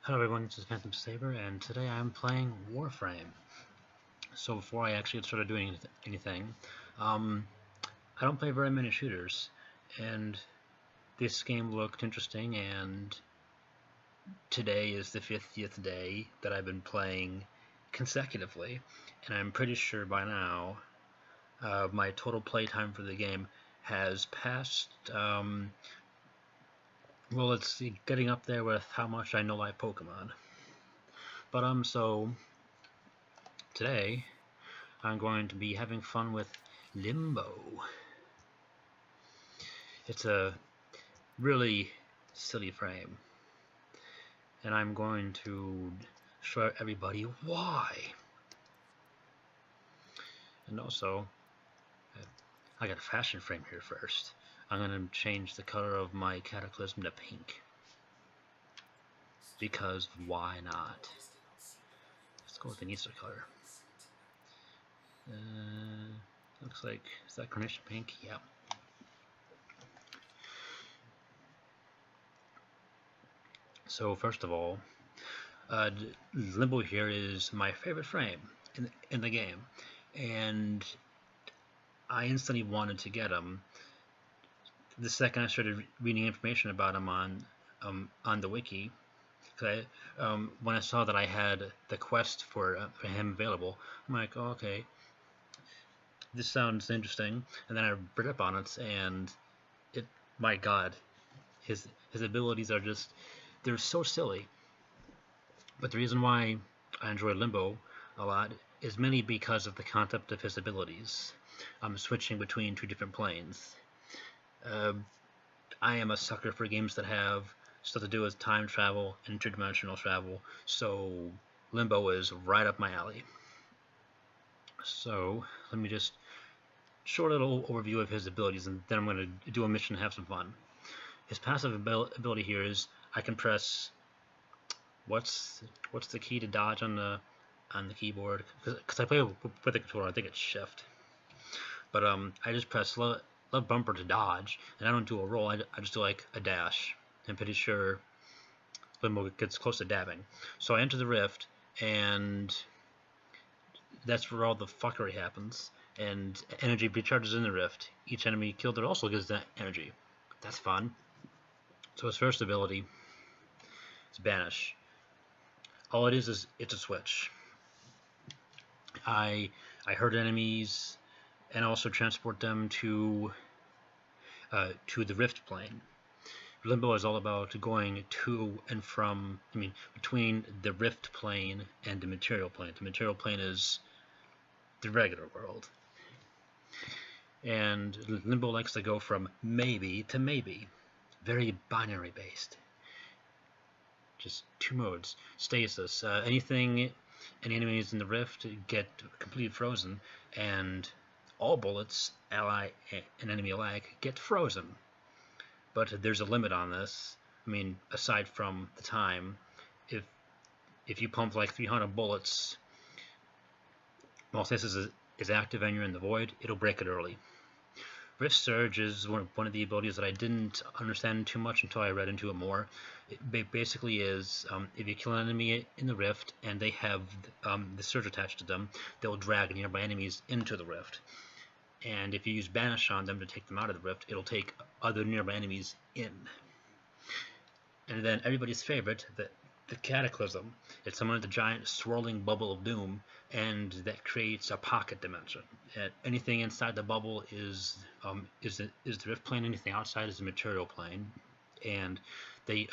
Hello everyone, this is Saber, and today I'm playing Warframe. So before I actually get started doing anything, I don't play very many shooters, and this game looked interesting, and today is the 50th day that I've been playing consecutively, and I'm pretty sure by now my total playtime for the game has passed, well, let's see, getting up there with how much I know like Pokemon. But so today I'm going to be having fun with Limbo. It's a really silly frame, and I'm going to show everybody why. And also, I got a fashion frame here first. I'm going to change the color of my Cataclysm to pink. Because why not? Let's go with the Nisa color. Looks like, is that Carnation Pink? Yeah. So first of all, Limbo here is my favorite frame in the game, and I instantly wanted to get him the second I started reading information about him on the wiki. When I saw that I had the quest for him available, I'm like, oh, okay, this sounds interesting. And then I read up on it, and my God, his abilities are they're so silly. But the reason why I enjoy Limbo a lot is mainly because of the concept of his abilities. I'm switching between two different planes. I am a sucker for games that have stuff to do with time travel, interdimensional travel, so Limbo is right up my alley. So let me just short little overview of his abilities, and then I'm going to do a mission and have some fun. His passive ability here is I can press what's the key to dodge on the keyboard, because I play with the controller. I think it's shift, but I just press left bumper to dodge, and I don't do a roll. I just do like a dash. I'm pretty sure Limbo gets close to dabbing. So I enter the rift, and that's where all the fuckery happens. And energy recharges in the rift. Each enemy killed there also gives that energy. That's fun. So his first ability is Banish. All it is it's a switch. I hurt enemies and also transport them to the rift plane. Limbo is all about going to and from, between the rift plane and the material plane. The material plane is the regular world. And Limbo likes to go from maybe to maybe. Very binary based. Just two modes. Stasis. Any enemies in the rift get completely frozen, and all bullets, ally and enemy alike, get frozen. But there's a limit on this. Aside from the time, if you pump like 300 bullets while stasis is active and you're in the void, it'll break it early. Rift Surge is one of the abilities that I didn't understand too much until I read into it more. It basically is, if you kill an enemy in the rift and they have the surge attached to them, they'll drag nearby enemies into the rift. And if you use Banish on them to take them out of the rift, it'll take other nearby enemies in. And then everybody's favorite, the Cataclysm. It's summoned the giant swirling bubble of doom, and that creates a pocket dimension. Anything inside the bubble is the rift plane. Anything outside is the material plane. And the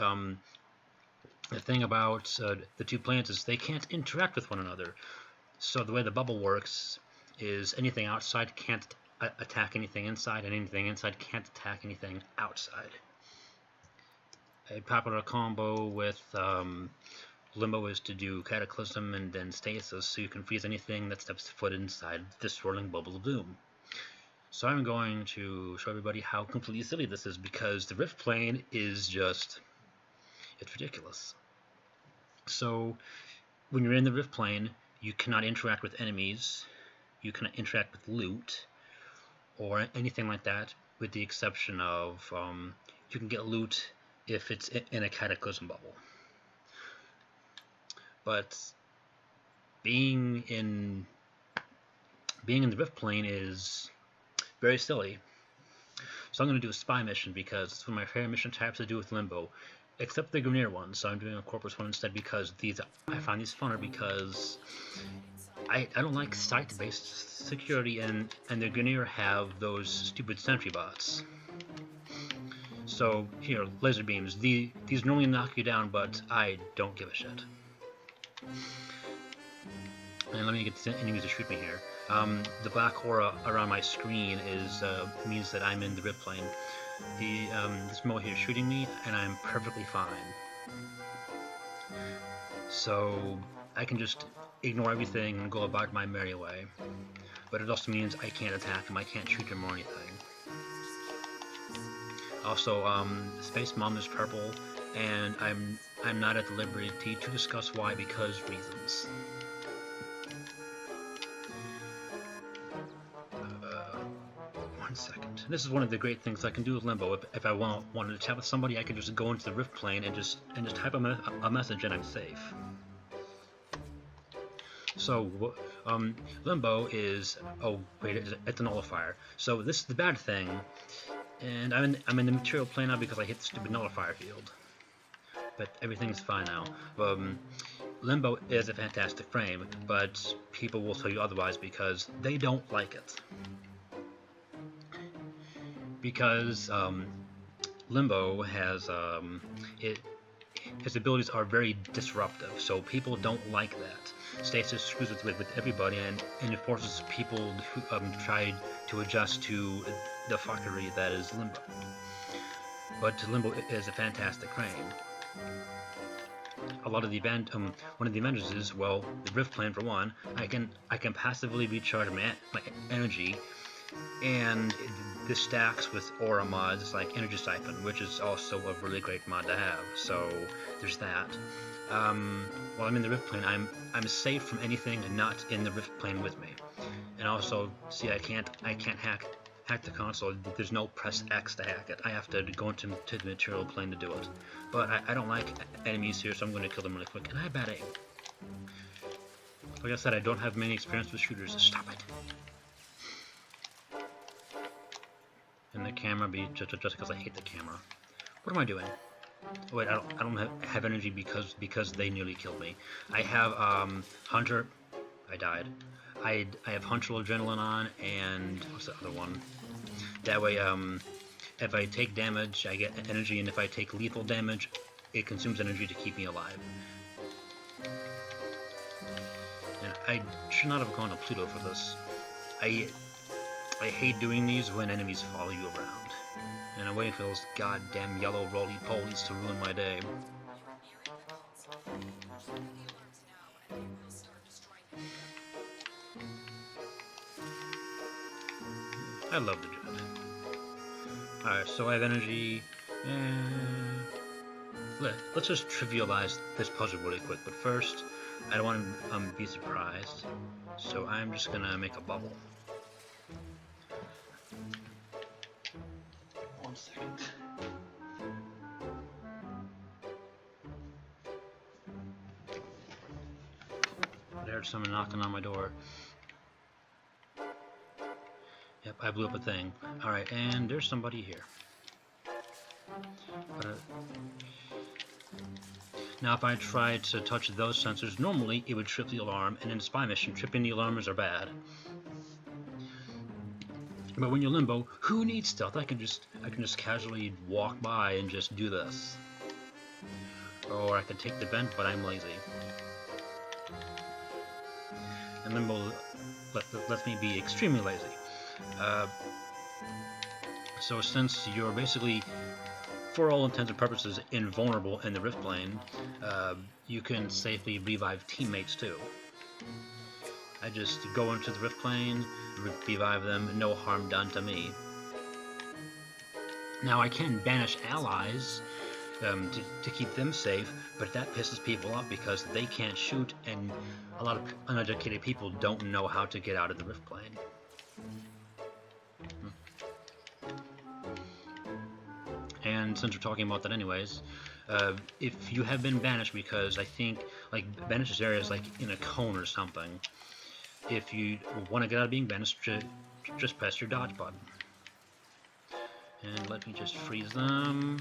thing about the two planes is they can't interact with one another. So the way the bubble works is anything outside can't attack anything inside, and anything inside can't attack anything outside. A popular combo with Limbo is to do Cataclysm and then Stasis, so you can freeze anything that steps foot inside the swirling bubble of doom. So I'm going to show everybody how completely silly this is, because the rift plane is just, it's ridiculous. So when you're in the rift plane, you cannot interact with enemies, you cannot interact with loot, or anything like that, with the exception of you can get loot if it's in a Cataclysm bubble. but being in the Rift Plane is very silly. So I'm going to do a spy mission because it's one of my favorite mission types to do with Limbo, except the Grineer one. So I'm doing a Corpus one instead because I find these funner because I don't like site-based security, and the Grineer have those stupid sentry bots. So here, laser beams. These normally knock you down, but I don't give a shit. And let me get the enemies to shoot me here. The black aura around my screen means that I'm in the Rift Plane. This mo here is shooting me, and I'm perfectly fine. So I can just ignore everything and go about my merry way. But it also means I can't attack him, I can't shoot him or anything. Also, Space Mom is purple, and I'm not at the liberty to discuss why because reasons. One second. This is one of the great things I can do with Limbo. If I wanted to chat with somebody, I could just go into the Rift Plane and just type a message, and I'm safe. So, Limbo is... oh, wait, it's a nullifier. So this is the bad thing, and I'm in the material plane now because I hit the stupid nullifier field. But everything's fine now. Limbo is a fantastic frame, but people will tell you otherwise because they don't like it. Because Limbo has... his abilities are very disruptive, so people don't like that. Stasis screws with everybody, and it forces people who try to adjust to the fuckery that is Limbo. But Limbo is a fantastic frame. A lot of the one of the advantages is, well, the Rift Plane for one. I can passively recharge my energy, and this stacks with aura mods like Energy Siphon, which is also a really great mod to have. So there's that. While I'm in the Rift Plane, I'm safe from anything not in the Rift Plane with me. And also, see, I can't hack the console. There's no press X to hack it. I have to go into the material plane to do it. But I don't like enemies here, so I'm going to kill them really quick. And I have bad aim. Like I said, I don't have many experience with shooters. Stop it. And the camera be just because I hate the camera. What am I doing? Oh, wait, I don't have energy because they nearly killed me. I have Hunter. I died. I have Hunter Adrenaline on, and what's the other one? That way, if I take damage, I get energy, and if I take lethal damage, it consumes energy to keep me alive. And I should not have gone to Pluto for this. I hate doing these when enemies follow you around. And I'm waiting for those goddamn yellow roly-polies to ruin my day. I love the jet. Alright, so I have energy. Let's just trivialize this puzzle really quick. But first, I don't want to be surprised. So I'm just gonna make a bubble. 1 second. I heard someone knocking on my door. Yep, I blew up a thing. Alright, and there's somebody here. Now if I tried to touch those sensors, normally it would trip the alarm, and in a spy mission, tripping the alarmers are bad. But when you're Limbo, who needs stealth? I can just casually walk by and just do this. Or I could take the vent, but I'm lazy. And Limbo lets me be extremely lazy. So since you're basically, for all intents and purposes, invulnerable in the Rift Plane, you can safely revive teammates too. I just go into the Rift Plane, revive them, no harm done to me. Now I can banish allies to keep them safe, but that pisses people off because they can't shoot, and a lot of uneducated people don't know how to get out of the Rift Plane. And since we're talking about that anyways, If you have been banished, because I think like banished this area is like in a cone or something. If you want to get out of being banished, just press your dodge button. And let me just freeze them.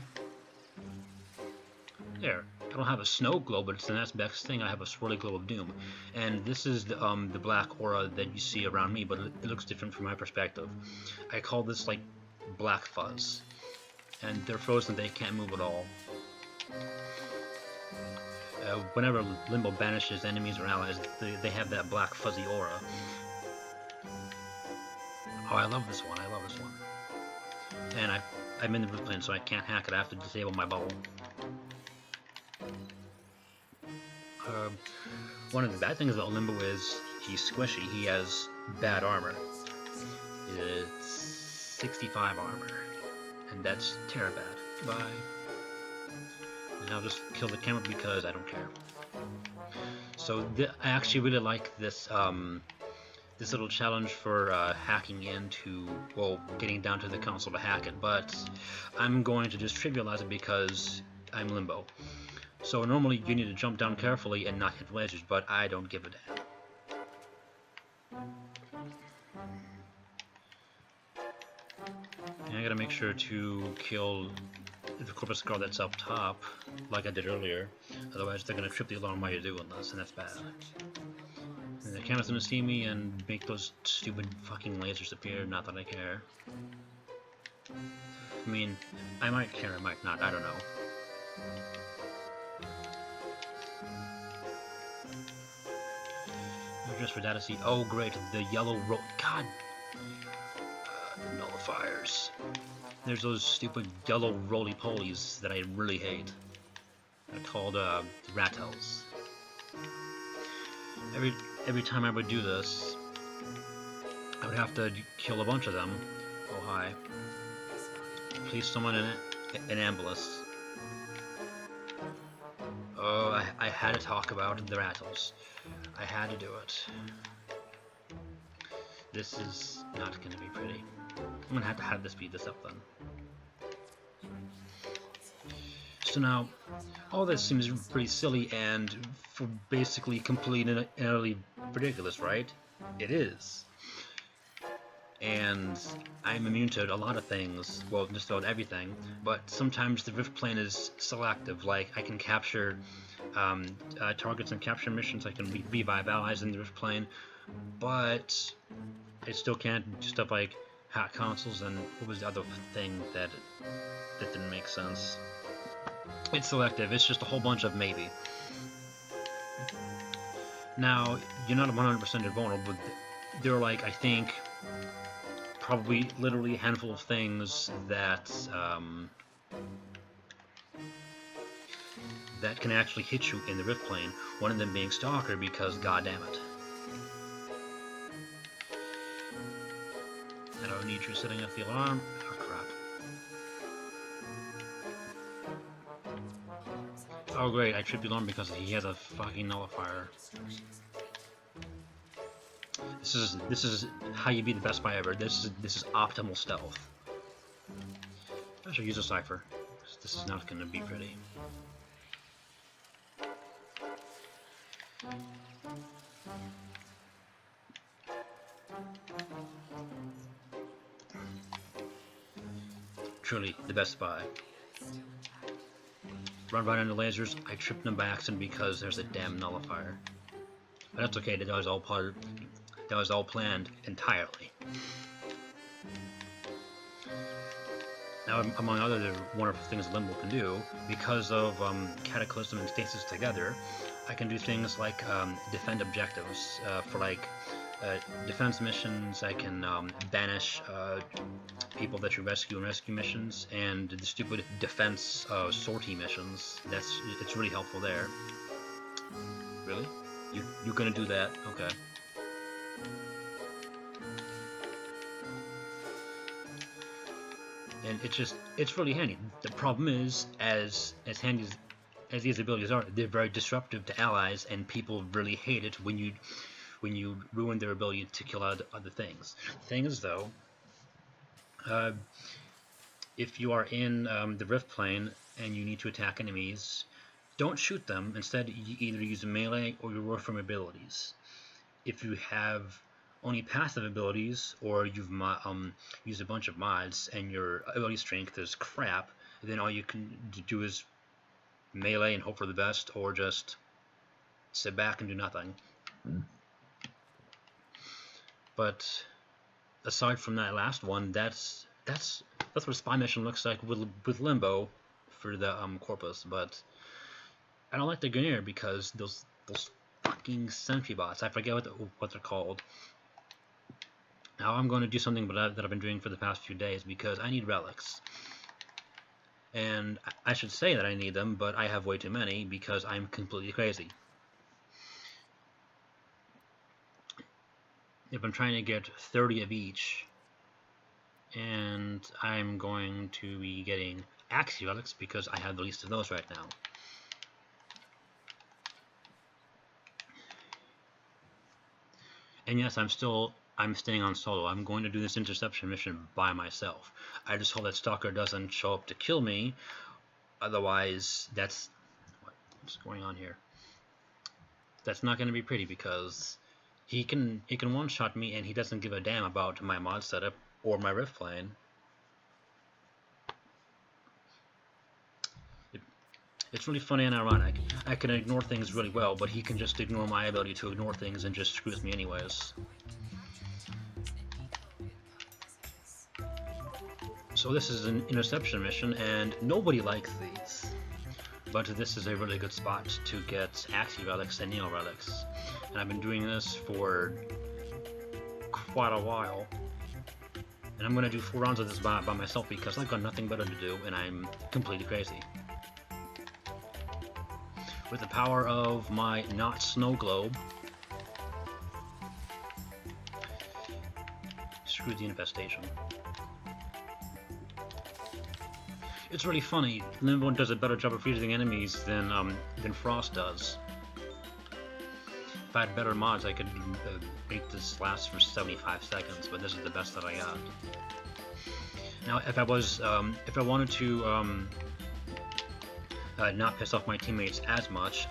There. I don't have a snow globe, but it's the next best thing. I have a swirly globe of doom, and this is the black aura that you see around me, but it looks different from my perspective. I call this like black fuzz, and they're frozen. They can't move at all. Whenever Limbo banishes enemies or allies, they have that black fuzzy aura. Oh, I love this one. I love this one. And I'm in the root plane, so I can't hack it. I have to disable my bubble. One of the bad things about Limbo is he's squishy. He has bad armor. It's 65 armor, and that's terror bad. Bye. And I'll just kill the camera because I don't care. So I actually really like this this little challenge for hacking into, well, getting down to the console to hack it, but I'm going to just trivialize it because I'm Limbo. So normally you need to jump down carefully and not hit ledges, but I don't give a damn. And I gotta make sure to kill the corpus guard that's up top, like I did earlier. Otherwise they're gonna trip the alarm while you're doing this, and that's bad. And the camera's gonna see me and make those stupid fucking lasers appear, not that I care. I mean, I might care, I might not, I don't know. Just for that to see. Oh great, the yellow God! The nullifiers. There's those stupid yellow roly-polies that I really hate. They're called rattles. Every time I would do this, I would have to kill a bunch of them. Oh hi. Please someone in an ambulance. Oh, I had to talk about the rattles. I had to do it. This is not going to be pretty. I'm going to have to speed this up then. So now, all this seems pretty silly and for basically complete and utterly ridiculous, right? It is. And I'm immune to a lot of things, well, just about everything, but sometimes the rift plane is selective, like I can capture targets and capture missions, I can revive allies in the rift plane, but I still can't do stuff like hack consoles, and what was the other thing that didn't make sense? It's selective, it's just a whole bunch of maybe. Now, you're not 100% invulnerable, but there are like, I think, probably literally a handful of things that that can actually hit you in the rift plane, one of them being Stalker, because goddamn it. I don't need you setting up the alarm. Oh crap. Oh great, I tripped the alarm because he has a fucking nullifier. This is how you be the best spy ever. This is optimal stealth. I should use a cipher. This is not going to be pretty. Truly the best spy. Run right into lasers. I tripped them by accident because there's a damn nullifier. But that's okay. That was all part. That was all planned entirely. Now, among other wonderful things Limbo can do, because of Cataclysm and Stasis together, I can do things like defend objectives for like defense missions. I can banish people that you rescue in rescue missions, and the stupid defense sortie missions. It's really helpful there. Really? You're gonna do that? Okay. And it's really handy. The problem is, as handy as these abilities are, they're very disruptive to allies, and people really hate it when you ruin their ability to kill other things. The thing is, though, if you are in the Rift Plane and you need to attack enemies, don't shoot them. Instead, you either use melee or your Warframe abilities. If you have only passive abilities, or you've used a bunch of mods and your ability strength is crap, then all you can do is melee and hope for the best, or just sit back and do nothing. But aside from that last one, that's what a spy mission looks like with Limbo for the Corpus. But I don't like the Gunir because those fucking sentry bots, I forget what they're called. Now I'm going to do something that I've been doing for the past few days because I need relics. And I should say that I need them, but I have way too many because I'm completely crazy. If I'm trying to get 30 of each, and I'm going to be getting Axie relics because I have the least of those right now. And yes, I'm staying on solo. I'm going to do this interception mission by myself. I just hope that Stalker doesn't show up to kill me. Otherwise, what's going on here? That's not going to be pretty because he can one-shot me and he doesn't give a damn about my mod setup or my Rift Plane. It's really funny and ironic. I can ignore things really well, but he can just ignore my ability to ignore things and just screw with me anyways. So this is an interception mission, and nobody likes these. But this is a really good spot to get Axie relics and Neo relics. And I've been doing this for quite a while. And I'm going to do 4 rounds of this by myself because I've got nothing better to do, and I'm completely crazy. With the power of my not snow globe, screw the infestation. It's really funny. Limbo does a better job of freezing enemies than Frost does. If I had better mods, I could make this last for 75 seconds, but this is the best that I got. Now, if I wanted to not piss off my teammates as much,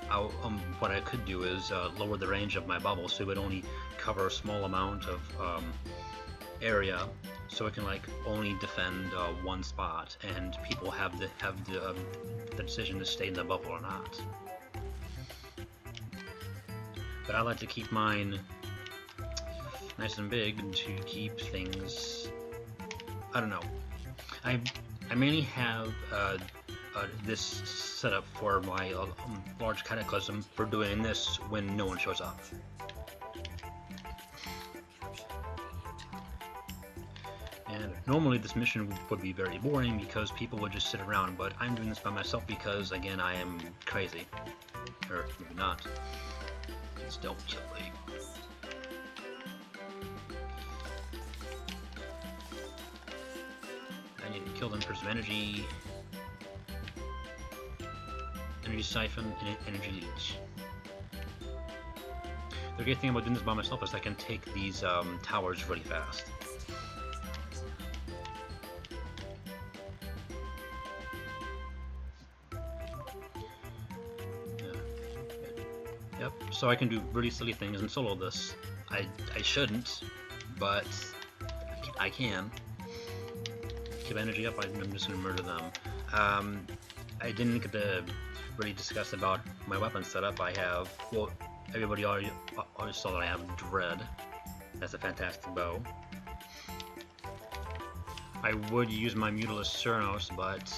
what I could do is lower the range of my bubble so it would only cover a small amount of area, so it can only defend one spot, and people have the decision to stay in the bubble or not. But I like to keep mine nice and big to keep things. I don't know. I mainly have this setup for my large cataclysm for doing this when no one shows up. And normally this mission would be very boring because people would just sit around, but I'm doing this by myself because, again, I am crazy. Or maybe not. Still kill me. I need to kill them for some energy. Energy siphon and energy leech. The great thing about doing this by myself is I can take these towers really fast. Yep, so I can do really silly things and solo this. I shouldn't, but I can. Keep energy up, I'm just going to murder them. I didn't get to really discuss about my weapon setup. I have, well, everybody already saw that I have Dread. That's a fantastic bow. I would use my Mutilus Cernos, but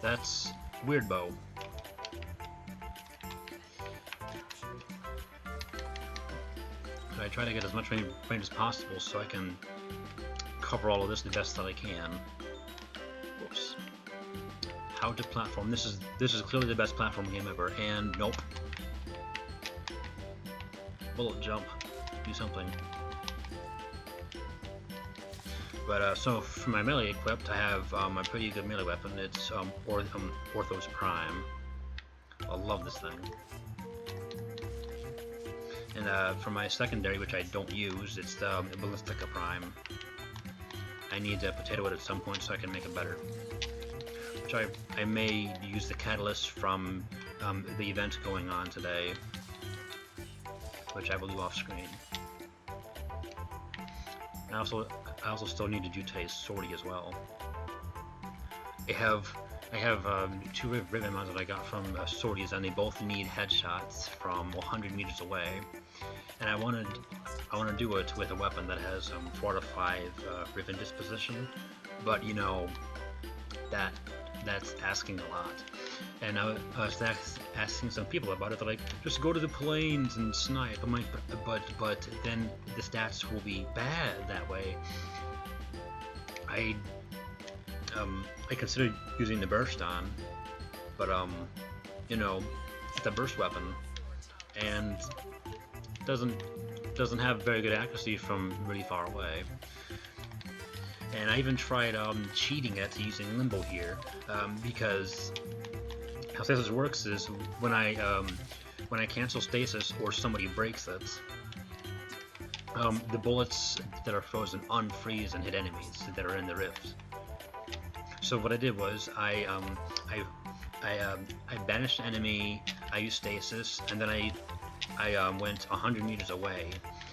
that's weird bow. I try to get as much range as possible so I can cover all of this the best that I can. Whoops. How to platform. This is clearly the best platform game ever, and nope. Bullet jump. Do something. But so for my melee equipped, I have a pretty good melee weapon. It's Orthos Prime. I love this thing. And for my secondary, which I don't use, it's the Ballistica Prime. I need to potato it at some point so I can make it better. Which I may use the catalyst from the event going on today, which I will do off screen. I also still need to mutate Swordy as well. I have 2 ribbon mods that I got from Swordies, and they both need headshots from 100 meters away. And I want to do it with a weapon that has 4 to 5 ribbon disposition, but you know that's asking a lot. And I was asking some people about it. They're like, just go to the plains and snipe. I'm like, but then the stats will be bad that way. I considered using the burst on, but you know, it's a burst weapon and doesn't have very good accuracy from really far away. And I even tried cheating it using Limbo here, because how stasis works is when I cancel stasis or somebody breaks it, the bullets that are frozen unfreeze and hit enemies that are in the rift. So what I did was I banished the enemy, I used stasis, and then I went 100 meters away,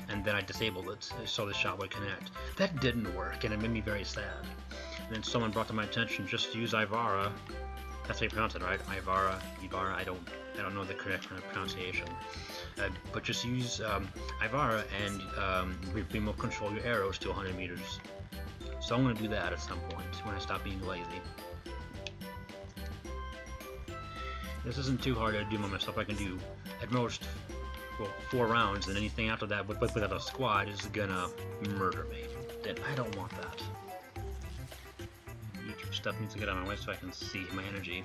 and then I disabled it so the shot would connect. That didn't work, and it made me very sad. And then someone brought to my attention, just use Ivara. That's how you pronounce it, right? Ivara, I don't know the correct pronunciation. But just use Ivara and remote control your arrows to 100 meters. So I'm going to do that at some point when I stop being lazy. This isn't too hard to do by myself. I can do at most 4 rounds, and anything after that without a squad is gonna murder me. And I don't want that. YouTube stuff needs to get out of my way so I can see my energy.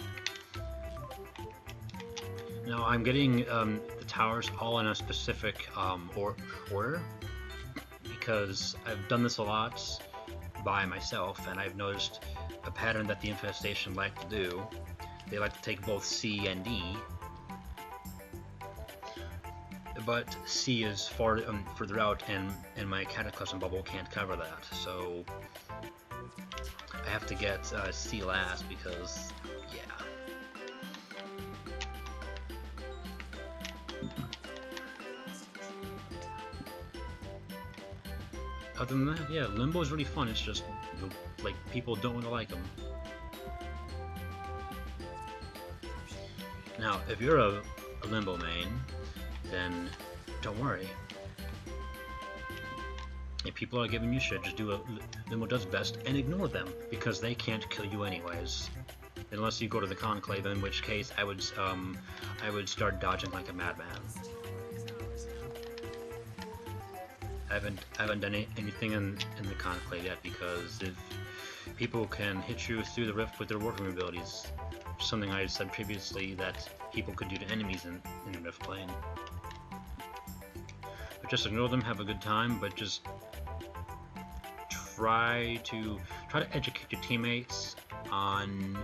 Now I'm getting the towers all in a specific order, because I've done this a lot by myself, and I've noticed a pattern that the Infestation like to do. They like to take both C and D, but C is further out, and my Cataclysm bubble can't cover that, so I have to get C last, because, yeah. Other than that, yeah, Limbo is really fun. It's just, like, people don't really like them. Now, if you're a Limbo main, then don't worry. If people are giving you shit, just do what Limbo does best and ignore them, because they can't kill you anyways. Unless you go to the Conclave, in which case I would start dodging like a madman. I haven't done anything in the Conclave yet, because if people can hit you through the rift with their Warframe abilities, something I said previously that people could do to enemies in the rift plane. But just ignore them, have a good time, but just try to educate your teammates on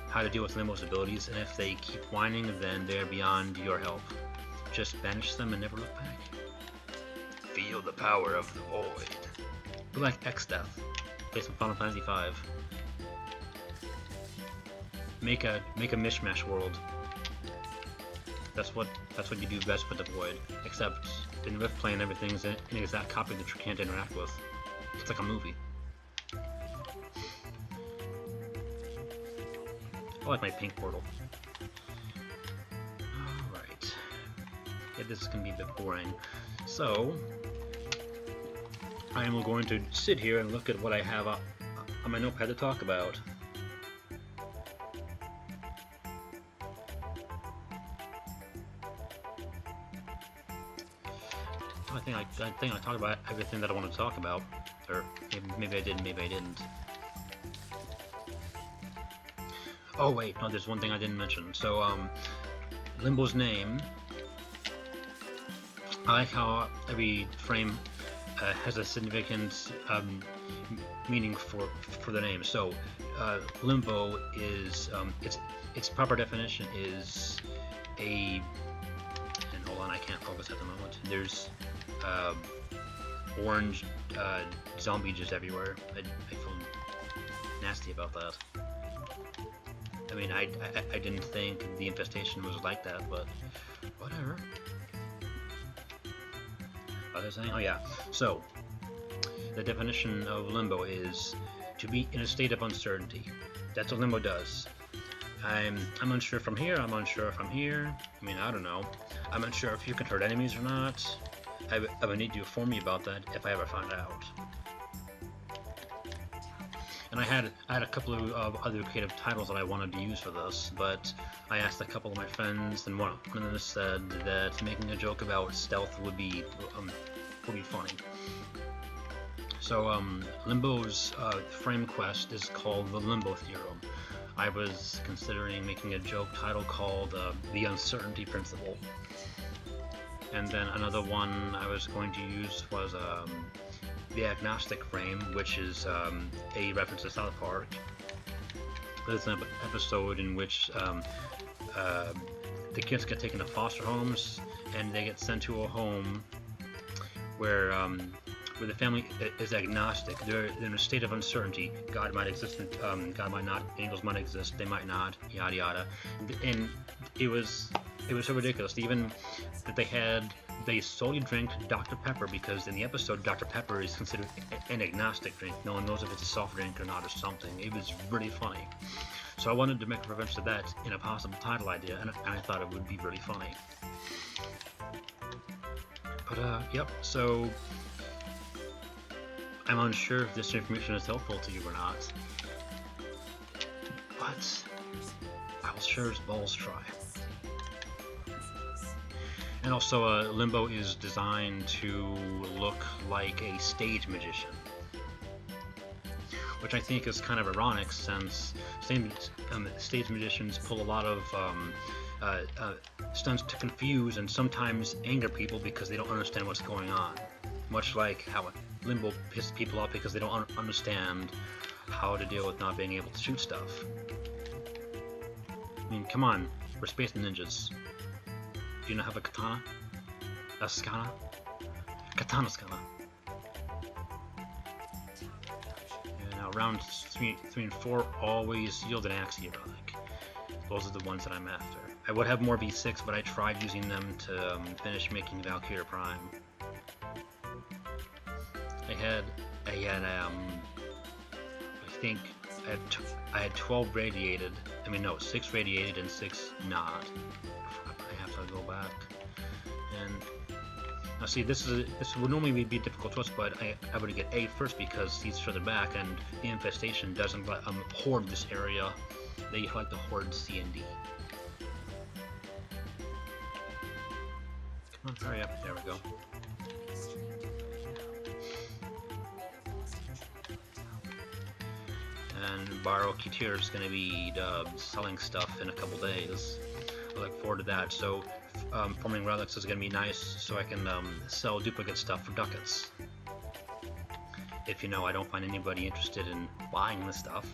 how to deal with Limbo's abilities, and if they keep whining, then they're beyond your help. Just banish them and never look back. Feel the power of the void. Be like X-Death, based on Final Fantasy V. Make a mishmash world. That's what you do best with the void. Except in Rift Plane, everything's an exact copy that you can't interact with. It's like a movie. I like my pink portal. Alright. Yeah, this is gonna be a bit boring. So I am going to sit here and look at what I have on my notepad to talk about. I think I talked about everything that I want to talk about, or maybe I did, maybe I didn't. Oh wait, no, there's one thing I didn't mention. So Limbo's name. I like how every frame has a significant meaning for the name. So Limbo is its proper definition is and hold on, I can't focus at the moment. There's orange zombie just everywhere. I feel nasty about that. I mean, I didn't think the infestation was like that, but whatever. Other thing? Oh yeah. So, the definition of limbo is to be in a state of uncertainty. That's what limbo does. I'm unsure if I'm here, I'm unsure if I'm here. I mean, I don't know. I'm unsure if you can hurt enemies or not. I would need you to inform me about that if I ever find out. And I had a couple of other creative titles that I wanted to use for this, but I asked a couple of my friends, and one of them said that making a joke about stealth would be funny. So Limbo's frame quest is called the Limbo Theorem. I was considering making a joke title called the Uncertainty Principle. And then another one I was going to use was the Agnostic Frame, which is a reference to South Park. There's an episode in which the kids get taken to foster homes, and they get sent to a home where the family is agnostic. They're in a state of uncertainty. God might exist, God might not. Angels might exist, they might not. Yada yada. And it was so ridiculous. Even that they solely drank Dr. Pepper, because in the episode Dr. Pepper is considered an agnostic drink. No one knows if it's a soft drink or not or something. It was really funny. So I wanted to make a reference to that in a possible title idea, and I thought it would be really funny. But yep, so I'm unsure if this information is helpful to you or not, but I will sure as balls try. And also, Limbo is designed to look like a stage magician, which I think is kind of ironic, since stage magicians pull a lot of stunts to confuse and sometimes anger people because they don't understand what's going on. Much like how Limbo pisses people off because they don't understand how to deal with not being able to shoot stuff. I mean, come on, we're space ninjas. Do you not have a katana? A skana? Katana skana. Yeah, now round 3 and 4 always yield an axe erotic. Those are the ones that I'm after. I would have more V6, but I tried using them to finish making Valkyrie Prime. I had 12 radiated. I mean, no, 6 radiated and 6 not. I have to go back. And now, see, this would normally be a difficult choice, but I would get A first because he's further back, and the infestation doesn't hoard this area. They like to hoard C and D. Come on, hurry up! There we go. And Baro Kitir is going to be selling stuff in a couple days. I look forward to that. So forming relics is going to be nice, so I can sell duplicate stuff for ducats. If you know, I don't find anybody interested in buying the stuff.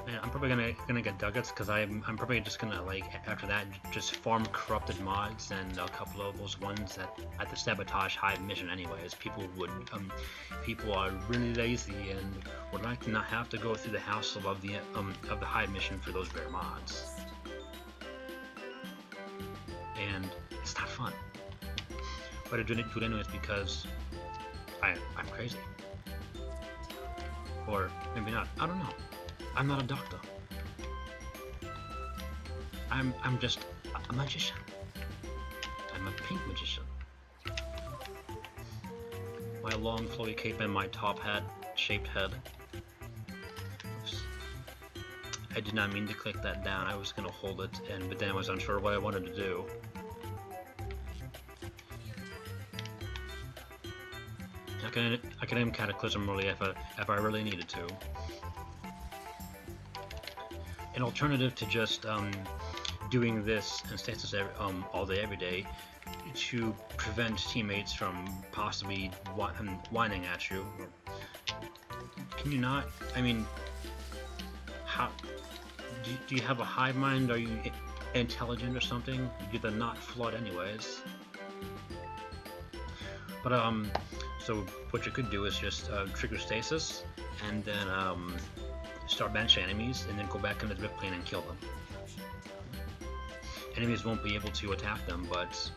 And I'm probably gonna get ducats because I'm probably just gonna, like, after that, just farm corrupted mods and a couple of those ones at the sabotage hive mission. Anyways, people are really lazy and would like to not have to go through the hassle of the hive mission for those rare mods. And it's not fun. But I do it anyways because I'm crazy. Or maybe not. I don't know. I'm not a doctor. I'm just a magician. I'm a pink magician. My long flowy cape and my top hat shaped head. Oops. I did not mean to click that down. I was gonna hold it, but then I was unsure what I wanted to do. I can end Cataclysm really if I really needed to. An alternative to just doing this and stasis all day every day to prevent teammates from possibly whining at you. Can you not? I mean, how do you have a hive mind? Are you intelligent or something? You're not flawed anyways. But so what you could do is just trigger stasis, and then start banishing enemies, and then go back into the rift plane and kill them. Enemies won't be able to attack them, but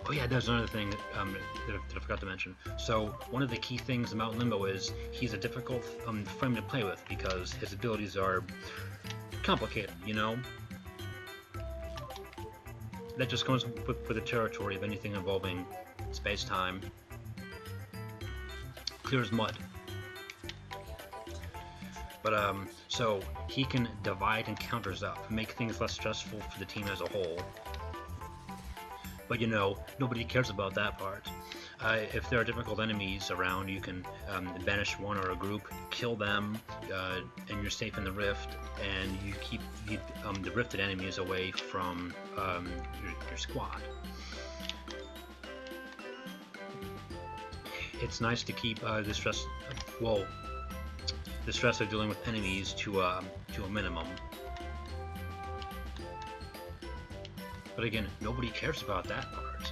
oh yeah, there's another thing that I forgot to mention. So one of the key things about Limbo is he's a difficult frame to play with because his abilities are complicated, you know? That just comes with the territory of anything involving space-time. Clear as mud. But so he can divide encounters up, make things less stressful for the team as a whole. But you know, nobody cares about that part. If there are difficult enemies around, you can banish one or a group, kill them, and you're safe in the rift, and you keep the rifted enemies away from your squad. It's nice to keep the stress of dealing with enemies to a minimum. But again, nobody cares about that part.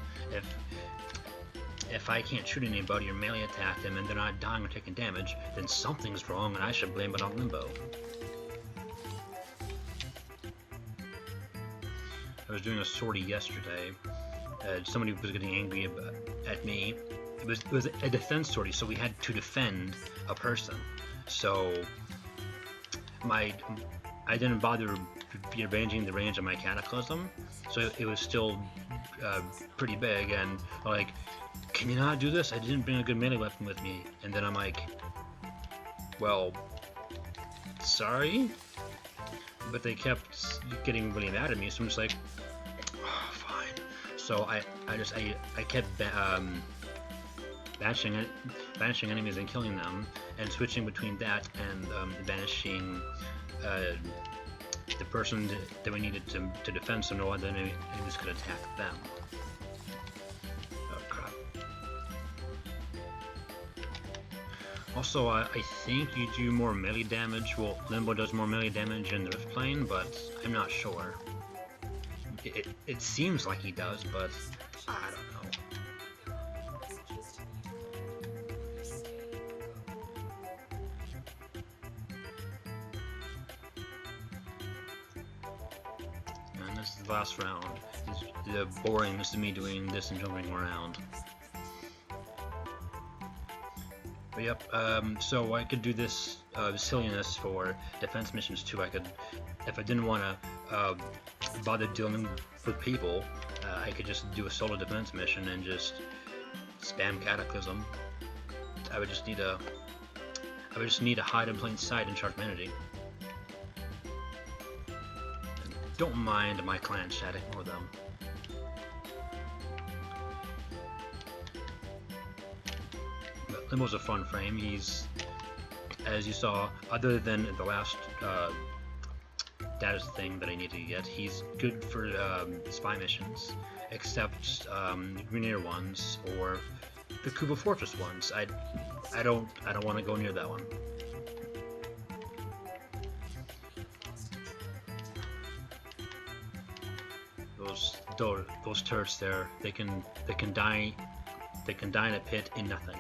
If I can't shoot anybody or melee attack them and they're not dying or taking damage, then something's wrong and I should blame it on Limbo. I was doing a sortie yesterday. Somebody was getting angry at me. It was a defense sortie, so we had to defend a person. So I didn't bother rearranging the range of my Cataclysm, so it was still pretty big, and like, can you not do this? I didn't bring a good melee weapon with me. And then I'm like, well, sorry? But they kept getting really mad at me, so I'm just like, oh, fine. So I kept banishing enemies and killing them, and switching between that and banishing the person that we needed to defend, so no other enemies could attack them. Oh crap. Also, I think you do more melee damage. Well, Limbo does more melee damage in the rift plane, but I'm not sure. It seems like he does, but I don't know. The last round. The boringness of me doing this and jumping around. But yep, so I could do this silliness for defense missions too. I could, if I didn't want to bother dealing with people, I could just do a solo defense mission and just spam Cataclysm. I would just need to hide in plain sight and charge Humanity. Don't mind my clan chat, ignore them. But Limbo's a fun frame. He's, as you saw, other than the last status thing that I need to get, he's good for spy missions, except Greener ones or the Kuba Fortress ones. I don't want to go near that one. Those turrets there, they can die in a pit in nothing.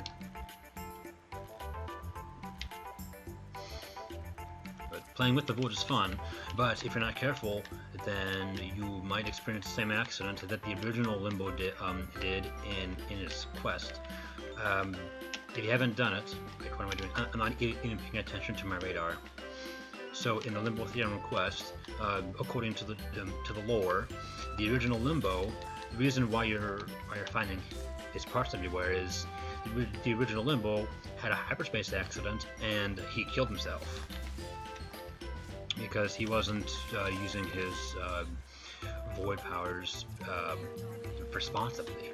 But playing with the void is fun, but if you're not careful, then you might experience the same accident that the original Limbo did in its quest. If you haven't done it, like, what am I doing? I'm not even paying attention to my radar. So in the Limbo Theorem quest, according to the lore, the original Limbo, the reason why you're finding his parts everywhere is the original Limbo had a hyperspace accident and he killed himself because he wasn't using his void powers responsibly.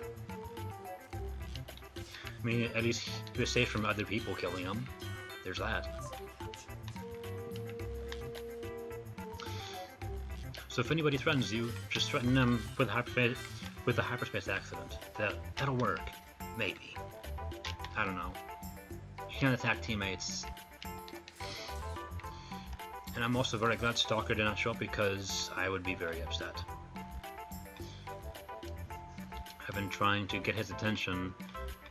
I mean, at least he was safe from other people killing him. There's that. So if anybody threatens you, just threaten them with a hyperspace accident. That'll work, maybe. I don't know. You can't attack teammates. And I'm also very glad Stalker did not show up because I would be very upset. I've been trying to get his attention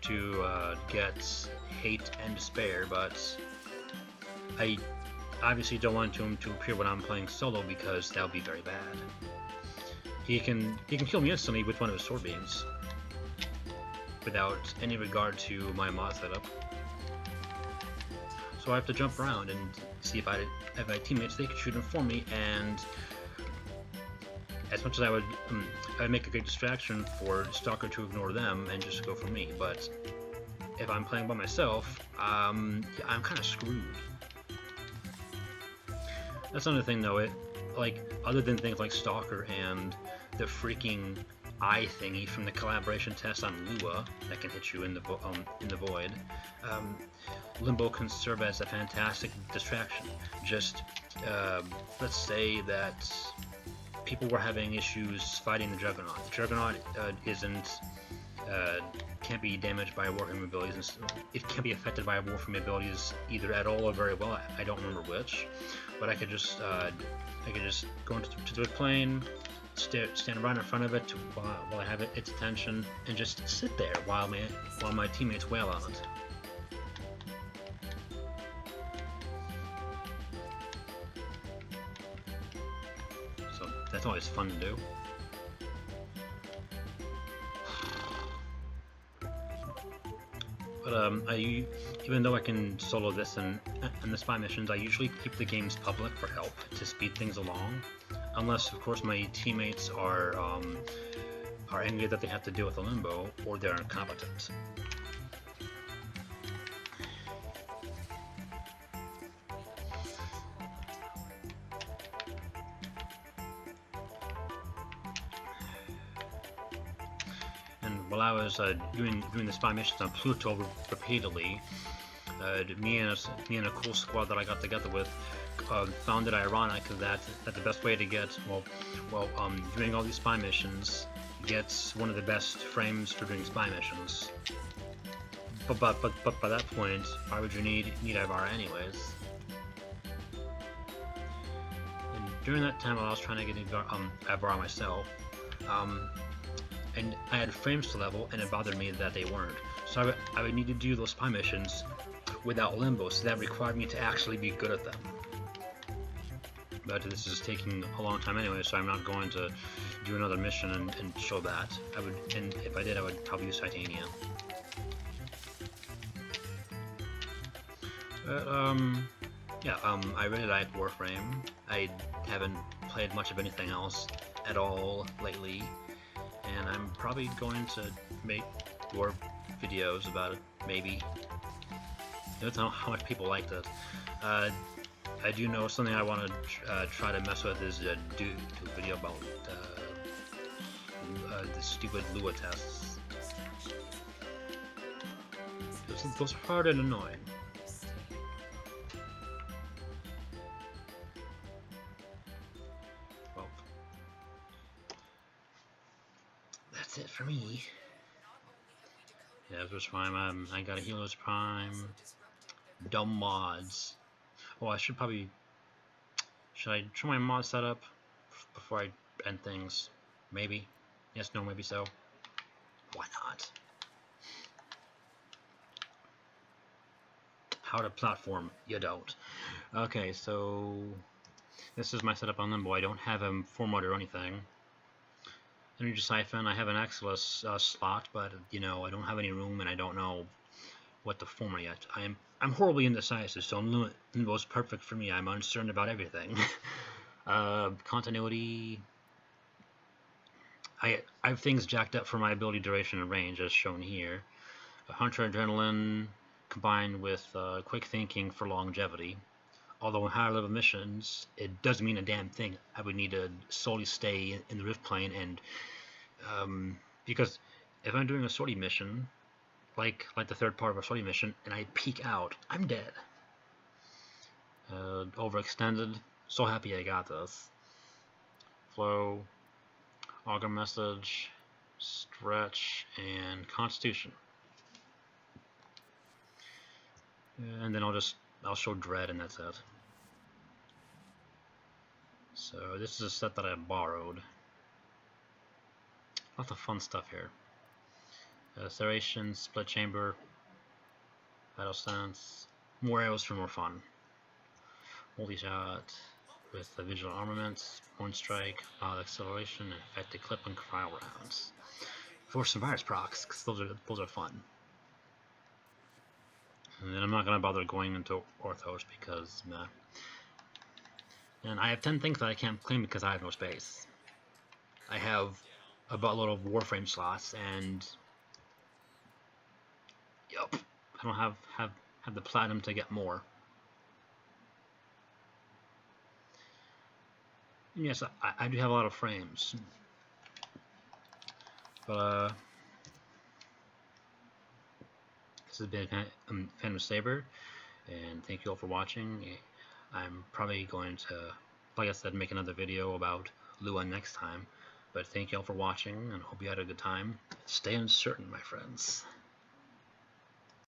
to get hate and despair, but I obviously don't want him to appear when I'm playing solo because that would be very bad. He can kill me instantly with one of his sword beams without any regard to my mod setup. So I have to jump around and see if I have my teammates they can shoot him for me, and as much as I would make a great distraction for Stalker to ignore them and just go for me, but if I'm playing by myself, I'm kind of screwed. That's another thing though, other than things like Stalker and the freaking eye thingy from the collaboration test on Lua that can hit you in the void, Limbo can serve as a fantastic distraction. Just let's say that people were having issues fighting the Juggernaut. The Juggernaut can't be damaged by Warframe abilities. It can't be affected by Warframe abilities either at all or very well. I don't remember which, but I could just go into the plane, stand right in front of it while I have its attention, and just sit there while my teammates wail on it. So that's always fun to do. But even though I can solo this and the spy missions, I usually keep the games public for help to speed things along, unless of course my teammates are angry that they have to deal with a Limbo or they're incompetent. While I was doing the spy missions on Pluto repeatedly, me and a cool squad that I got together with found it ironic that the best way to get doing all these spy missions gets one of the best frames for doing spy missions. But by that point, why would you need Ivara anyways? And during that time, while I was trying to get Ivara myself, and I had frames to level, and it bothered me that they weren't. So I would need to do those spy missions without Limbo, so that required me to actually be good at them. But this is taking a long time anyway, so I'm not going to do another mission and show that. And if I did, I would probably use Titania. But yeah, I really like Warframe. I haven't played much of anything else at all lately, and I'm probably going to make more videos about it, maybe. I don't know how much people liked it. I do know something I want to try to mess with is do a video about the stupid Lua tests. Those are hard and annoying. Well, that's it for me. Yeah, Heroes Prime. I got a Heroes Prime. Dumb mods. Oh, should I try my mod setup before I end things? Maybe. Yes, no, maybe so. Why not? How to platform? You don't. Okay, so this is my setup on Limbo. I don't have a format or anything. Energy Siphon, I have an Exilus slot, but you know, I don't have any room and I don't know what to format yet. I'm horribly indecisive, so Limbo is perfect for me. I'm uncertain about everything. Continuity. I have things jacked up for my ability, duration, and range, as shown here. Hunter Adrenaline combined with Quick Thinking for longevity. Although in higher level missions, it doesn't mean a damn thing. I would need to solely stay in the Rift Plane, and because if I'm doing a sortie mission, like the third part of a sortie mission, and I peek out, I'm dead. Overextended. So happy I got this. Flow, Auger Message, Stretch, and Constitution. And then I'll show Dread, and that's it. So this is a set that I borrowed. Lots of fun stuff here. Serration, split chamber, battle stance, more arrows for more fun. Multi-shot with the visual armaments, point strike, wild acceleration, and effective clip on cryo rounds. Force and virus procs, because those are fun. And then I'm not gonna bother going into orthos because meh. And I have 10 things that I can't claim because I have no space. I have a buttload of Warframe slots, and yup, I don't have the platinum to get more. And yes, I do have a lot of frames, but this has been Fan of Saber, and thank you all for watching. I'm probably going to, like I said, make another video about Lua next time. But thank you all for watching, and hope you had a good time. Stay uncertain, my friends.